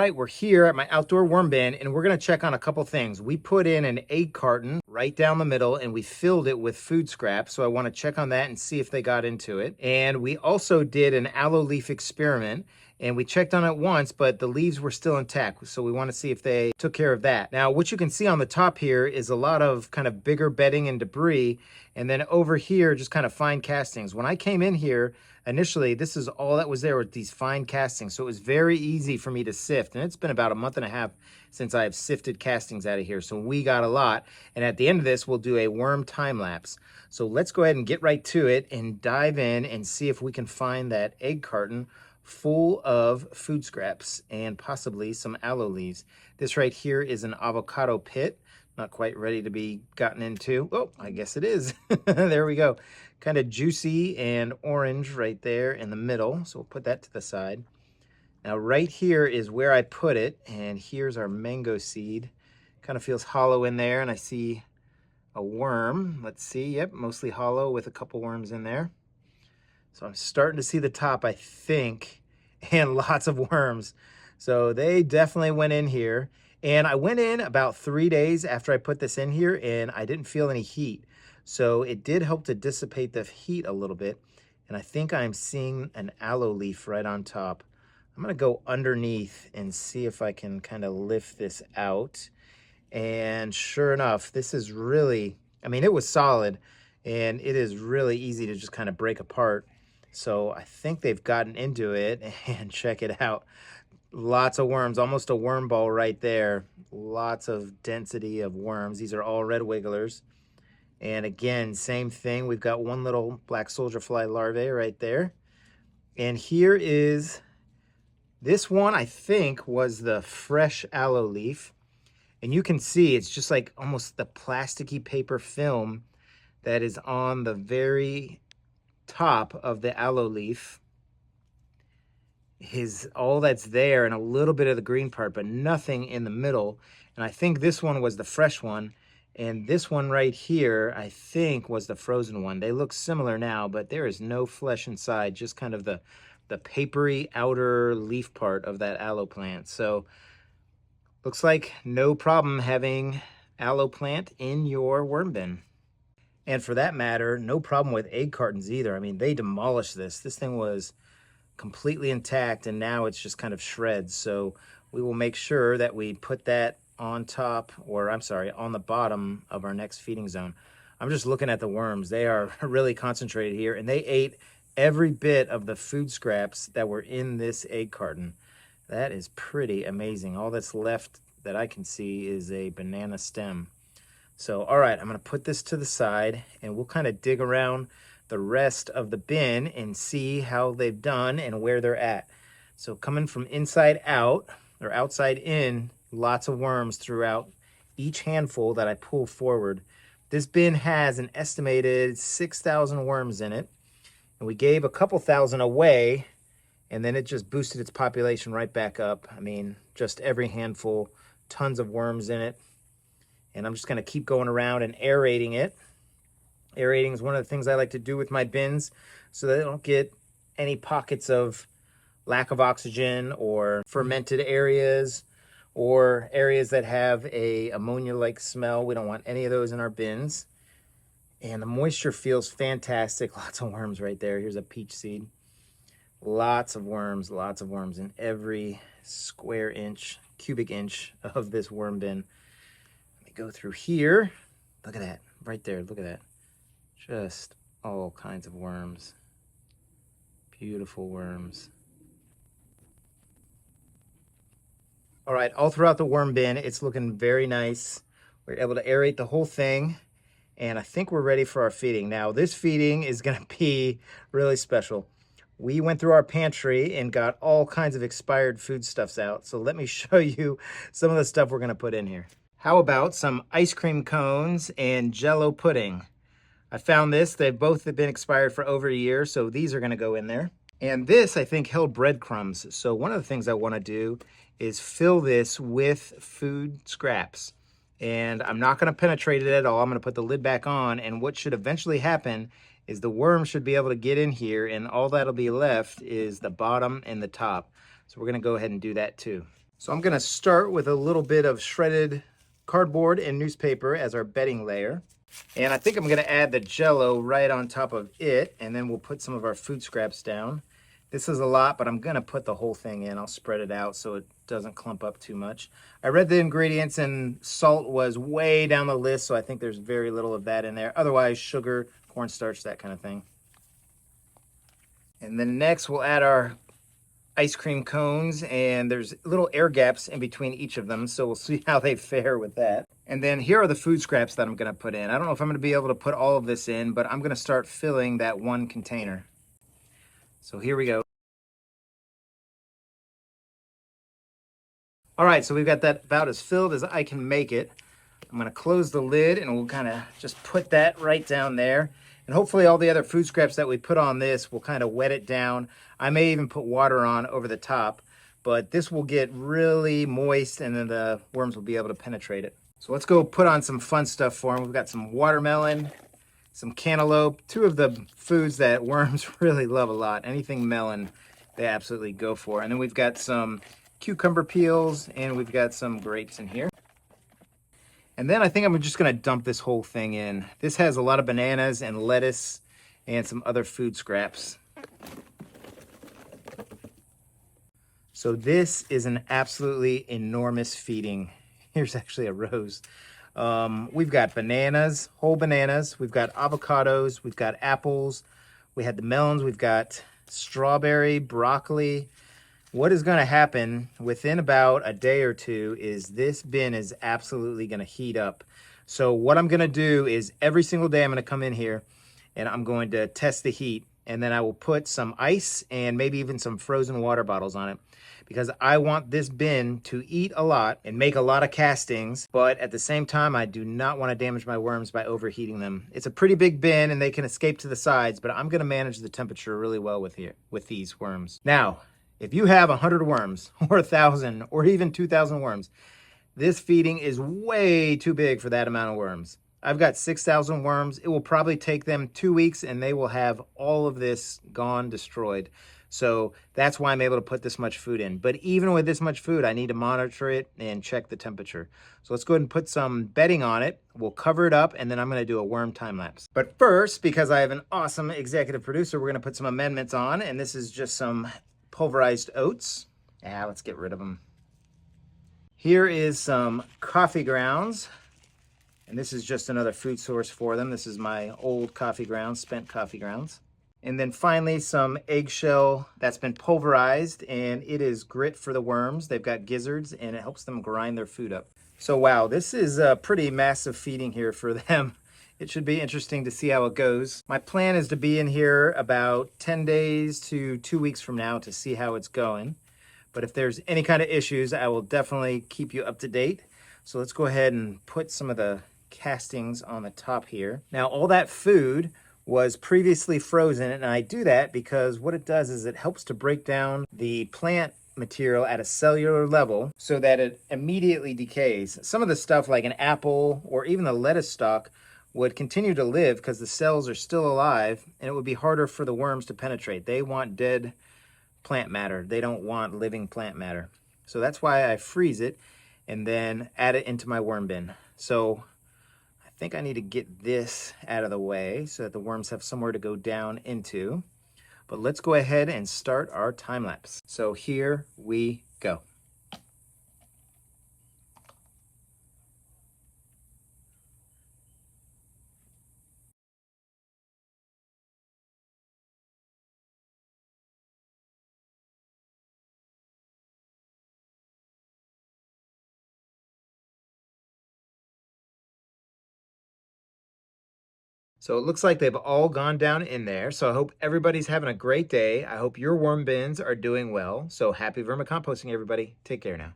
right, we're here at my outdoor worm bin and we're gonna check on a couple things. We put in an egg carton right down the middle and we filled it with food scraps. So I wanna check on that and see if they got into it. And we also did an aloe leaf experiment and we checked on it once, but the leaves were still intact. So we wanna see if they took care of that. Now, what you can see on the top here is a lot of kind of bigger bedding and debris. And then over here, just kind of fine castings. When I came in here, initially, this is all that was there with these fine castings. So it was very easy for me to sift. And it's been about a month and a half since I've sifted castings out of here. So we got a lot. And at the end of this, we'll do a worm time lapse. So let's go ahead and get right to it and dive in and see if we can find that egg carton full of food scraps and possibly some aloe leaves. This right here is an avocado pit. Not quite ready to be gotten into. Oh, I guess it is. There we go. Kind of juicy and orange right there in the middle. So we'll put that to the side. Now right here is where I put it. And here's our mango seed. Kind of feels hollow in there. And I see a worm. Let's see. Yep, mostly hollow with a couple worms in there. So I'm starting to see the top, I think, and lots of worms. So they definitely went in here. And I went in about 3 days after I put this in here and I didn't feel any heat. So it did help to dissipate the heat a little bit. And I think I'm seeing an aloe leaf right on top. I'm gonna go underneath and see if I can kind of lift this out. And sure enough, this is really, I mean, it was solid and it is really easy to just kind of break apart. So I think they've gotten into it and check it out. Lots of worms, almost a worm ball right there. Lots of density of worms. These are all red wigglers. And again, same thing. We've got one little black soldier fly larvae right there. And here is, this one I think was the fresh aloe leaf. And you can see it's just like almost the plasticky paper film that is on the very top of the aloe leaf. Is all that's there and a little bit of the green part, but nothing in the middle. And I think this one was the fresh one. And this one right here, I think was the frozen one. They look similar now, but there is no flesh inside, just kind of the papery outer leaf part of that aloe plant. So looks like no problem having aloe plant in your worm bin. And for that matter, no problem with egg cartons either. I mean, they demolished this. This thing was completely intact and now it's just kind of shreds. So we will make sure that we put that on top, or I'm sorry, on the bottom of our next feeding zone. I'm just looking at the worms. They are really concentrated here and they ate every bit of the food scraps that were in this egg carton. That is pretty amazing. All that's left that I can see is a banana stem. So, all right, I'm gonna put this to the side and we'll kind of dig around the rest of the bin and see how they've done and where they're at. So coming from inside out or outside in, lots of worms throughout each handful that I pull forward. This bin has an estimated 6,000 worms in it. And we gave a couple thousand away and then it just boosted its population right back up. I mean, just every handful, tons of worms in it. And I'm just gonna keep going around and aerating it. Aerating is one of the things I like to do with my bins so that they don't get any pockets of lack of oxygen or fermented areas or areas that have a ammonia-like smell. We don't want any of those in our bins. And the moisture feels fantastic. Lots of worms right there. Here's a peach seed. Lots of worms in every square inch, cubic inch of this worm bin. Let me go through here. Look at that, right there, look at that. Just all kinds of worms. Beautiful worms. All right, all throughout the worm bin, it's looking very nice. We're able to aerate the whole thing, and I think we're ready for our feeding. Now, this feeding is gonna be really special. We went through our pantry and got all kinds of expired foodstuffs out. So let me show you some of the stuff we're gonna put in here. How about some ice cream cones and Jello pudding? I found this, they've both been expired for over a year, so these are gonna go in there. And this, I think, held breadcrumbs. So one of the things I wanna do is fill this with food scraps. And I'm not gonna penetrate it at all. I'm gonna put the lid back on, and what should eventually happen is the worm should be able to get in here, and all that'll be left is the bottom and the top. So we're gonna go ahead and do that too. So I'm gonna start with a little bit of shredded cardboard and newspaper as our bedding layer. And I think I'm gonna add the Jello right on top of it, and then we'll put some of our food scraps down. This is a lot, but I'm gonna put the whole thing in. I'll spread it out so it doesn't clump up too much. I read the ingredients and salt was way down the list, so I think there's very little of that in there. Otherwise, sugar, cornstarch, that kind of thing. And then next we'll add our ice cream cones, and there's little air gaps in between each of them, so we'll see how they fare with that. And then here are the food scraps that I'm gonna put in. I don't know if I'm gonna be able to put all of this in, but I'm gonna start filling that one container. So here we go. All right, so we've got that about as filled as I can make it. I'm gonna close the lid and we'll kind of just put that right down there. And hopefully all the other food scraps that we put on this will kind of wet it down. I may even put water on over the top, but this will get really moist and then the worms will be able to penetrate it. So let's go put on some fun stuff for them. We've got some watermelon, some cantaloupe, two of the foods that worms really love a lot. Anything melon, they absolutely go for. And then we've got some cucumber peels and we've got some grapes in here. And then I think I'm just gonna dump this whole thing in. This has a lot of bananas and lettuce and some other food scraps. So this is an absolutely enormous feeding. Here's actually a rose. We've got bananas, whole bananas. We've got avocados, we've got apples. We had the melons, we've got strawberry, broccoli. What is gonna happen within about a day or two is this bin is absolutely gonna heat up. So what I'm gonna do is every single day I'm gonna come in here and I'm going to test the heat, and then I will put some ice and maybe even some frozen water bottles on it, because I want this bin to eat a lot and make a lot of castings, but at the same time, I do not want to damage my worms by overheating them. It's a pretty big bin and they can escape to the sides, but I'm gonna manage the temperature really well with these worms. Now, if you have 100 worms or 1,000 or even 2,000 worms, this feeding is way too big for that amount of worms. I've got 6,000 worms. It will probably take them 2 weeks and they will have all of this gone, destroyed. So that's why I'm able to put this much food in. But even with this much food, I need to monitor it and check the temperature. So let's go ahead and put some bedding on it. We'll cover it up and then I'm gonna do a worm time lapse. But first, because I have an awesome executive producer, we're gonna put some amendments on, and this is just some pulverized oats. Let's get rid of them. Here is some coffee grounds, and this is just another food source for them. This is my old coffee grounds, spent coffee grounds. And then finally some eggshell that's been pulverized, and it is grit for the worms. They've got gizzards and it helps them grind their food up. So wow, this is a pretty massive feeding here for them. It should be interesting to see how it goes. My plan is to be in here about 10 days to 2 weeks from now to see how it's going. But if there's any kind of issues, I will definitely keep you up to date. So let's go ahead and put some of the castings on the top here. Now, all that food was previously frozen, and I do that because what it does is it helps to break down the plant material at a cellular level so that it immediately decays. Some of the stuff like an apple or even the lettuce stalk would continue to live because the cells are still alive, and it would be harder for the worms to penetrate. They want dead plant matter. They don't want living plant matter. So that's why I freeze it and then add it into my worm bin. So I think I need to get this out of the way so that the worms have somewhere to go down into. But let's go ahead and start our time lapse. So here we go. So it looks like they've all gone down in there. So I hope everybody's having a great day. I hope your worm bins are doing well. So happy vermicomposting, everybody. Take care now.